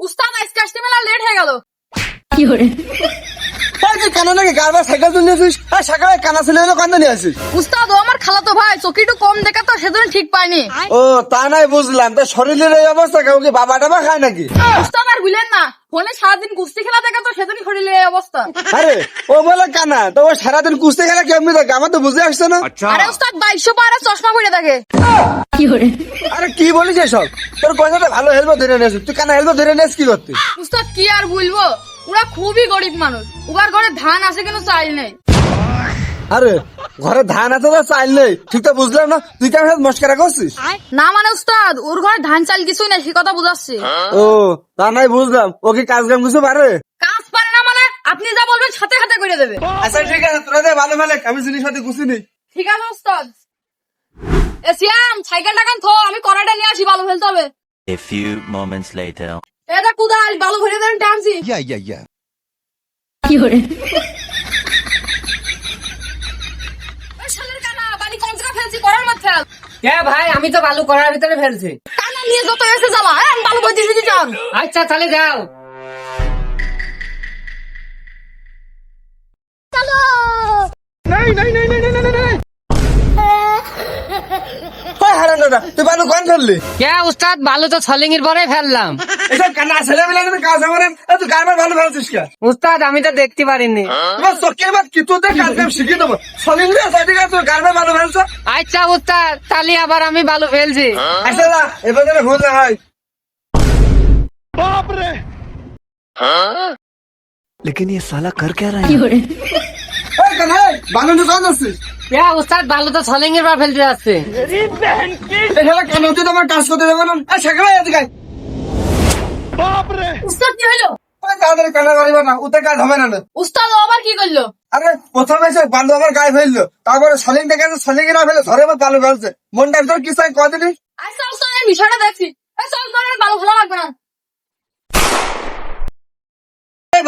উস্তাদ আজকে আসতে মেলা লেট হয়ে গেল। কি করে কানা নাকি গাড়বার সাইকেল তুলে নিয়েছিস আর সকালে কানা ছেলে হলো কান্দা নিয়ে আসিস। উস্তাদ ও আমার খালাতো ভাই চোখে একটু কম দেখে তো সেজন্য ঠিক পাইনি। ও তা নাই বুঝলাম, তো শরীরের এই অবস্থা কাউকে বাবা টাবা খায় নাকি? উস্তাদ আর বুঝলেন না, ফোনে সারাদিন কুস্তি খেলা দেখে তো সেজন্য শরীরের এই অবস্থা। আরে ও বলে কানা, তো ও সারাদিন কুস্তি খেলা কেমনি থাকে আমার তো বুঝে আসছে না। আরে উস্তাদ 2200 পারে চশমা পরে থাকে। কি করে আরে কি বলিস এসব? তোর পয়সাটা ভালো হেলমেট ধরে নিয়েছিস, তুই কানা হেলমেট ধরে নিয়েছিস কি করতে? উস্তাদ কি আর বলবো, ওরা খুবই গরিব মানুষ, ওবার ঘরে ধান আছে কিন্তু চাল নেই। আরে ঘরে ধান আছে তো চাল নেই, ঠিক তো বুঝলাম না, তুই কেমন মস্কারা করছিস? না মানে উস্তাদ ওর ঘরে ধান চাল কিছুই নেই, সে কথা বুঝাচ্ছি। ও তা নাই বুঝলাম, ও কি কাজ কাম কিছু পারে? কাজ পারে না মানে আপনি যা বলবেন সাথে সাথে করে দেবে। আচ্ছা ঠিক আছে, তোরা দে ভালো ভালো, আমি জিনিসপাতি গুছি নি। ঠিক আছে উস্তাদ। এ সিয়াম সাইকেলটা কান থো, আমি কড়াইটা নিয়ে আসি, বালু ফেলতে হবে। A few moments later. এটা কুদাল বালু ভরে দেন টানছি। কি করে ওই শালের কানা বালি কোন জায়গা ফেলছি, করার মত ফেল। ভাই আমি তো বালু করার ভিতরে ফেলছি। কানা নিয়ে যত এসে জ্বালা, আমি বালু বইতে দিতে চান। আচ্ছা তাহলে যাও। ওই হারান দাদা, তুই বালু কোন ফেললি? উস্তাদ বালু তো ছলিঙ্গির পরে ফেললাম। এসব কানা ছেলে মিলে তুমি কাজ করেন, তুই গাড়বার ভালো ফেলছিস কে? উস্তাদ আমি তো দেখতে পারিনি। তোমার চোখের বাদ কি তোদের কাজ কাম শিখিয়ে দেবো, সলিং আছে ঠিক আছে, তুই গাড়বার ভালো ফেলছ। আচ্ছা উস্তাদ তাহলে আবার আমি বালু ফেলছি। আচ্ছা দা এবার যেন ভুল না হয়। लेकिन ये साला कर क्या रहा কি है? করে ওই কানা বালু নিয়ে কোন আসছিস? উস্তাদ বালু তো ছলিঙ্গির পর ফেলতে যাচ্ছে। এখানে কেন তুই তোমার কাজ করতে দেবো না? সেখানে এদিকে আয়। উস্তাদ কি হইলো? ওই তাড়াতাড়ি কানা বাড়িব না, ওতে কাজ হবে না। উস্তাদ ও আবার কি করলো? আরে প্রথমে সে বান্ধব আমার গায়ে ফেললো, তারপরে সলিং দেখে সলিং না ফেলে ধরে আমার বালু ফেলছে। মনটা ভিতর কি চাই কদিনই। আচ্ছা উস্তাদ আমি বিষয়টা দেখছি। এই চল তোর আর বালু ফেলা লাগবে না।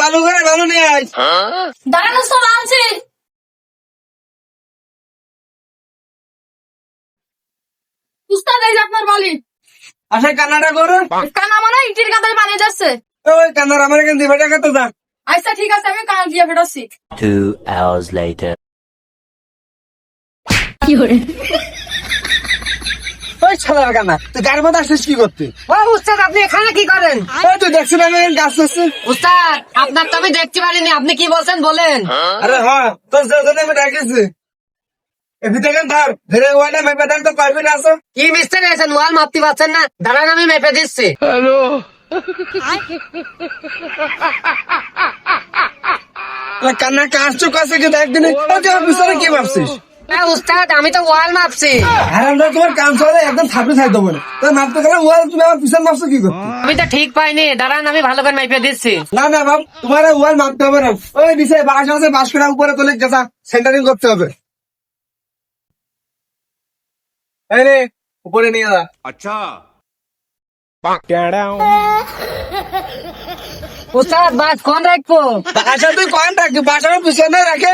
বালু করে বালু নিয়ে আয়। দাঁড়ান উস্তাদ আনছি। উস্তাদ এই যে আপনার বালি। আসে কান্নাটা করে। কানা মানে ইটির কাদায় পানি যাচ্ছে। ওই কান্নার আমার এখানে দিবে টাকা তো যা। আচ্ছা ঠিক আছে আমি কানা দিয়ে ফেটাচ্ছি। 2 hours later. কি করে ওই ছাড়ার কান্না, তুই গাড়ির মধ্যে আসছিস কি করতে? উস্তাদ আপনি এখানে কি করেন? ওই তুই দেখছিস আমি এখানে গাছ করছি। উস্তাদ আপনার তো আমি দেখতে পারিনি, আপনি কি বলছেন বলেন। আরে হ্যাঁ, তোর জন্য আমি ডাকিছি। এমনিতে কেন ধর ধরে ওয়াইনা মেপে দেন তো পারবি না আসো। কি মিস্ত্রি আছেন, ওয়াল মাপতে পারছেন না? দাঁড়ান আমি মেপে দিচ্ছি। কান্না কাজ চুক আছে কিন্তু একদিনে তুই পিছনে কি ভাবছিস? উস্তাদ আমি তো ওয়াল মাপছি। হারাম দাদা তোমার কাম চলে একদম থাপড়ে থাকতে দেবো না, তোর মাপতে গেলে ওয়াল তুমি আমার পিছনে মাপছো কি করতে? আমি তো ঠিক পাইনি, দাঁড়ান আমি ভালো করে মেপে দিচ্ছি। না না বাপ, তোমার ওয়াল মাপতে হবে না, ওই নিচে বাঁশ আছে বাঁশ করে উপরে তোলে গেছা সেন্টারিং করতে হবে। এই রে উপরে নিয়ে যা। উস্তাদ বাস কোন রাখবো? বাসা তুই কন রাখবি, বাসার পিছনে রাখে।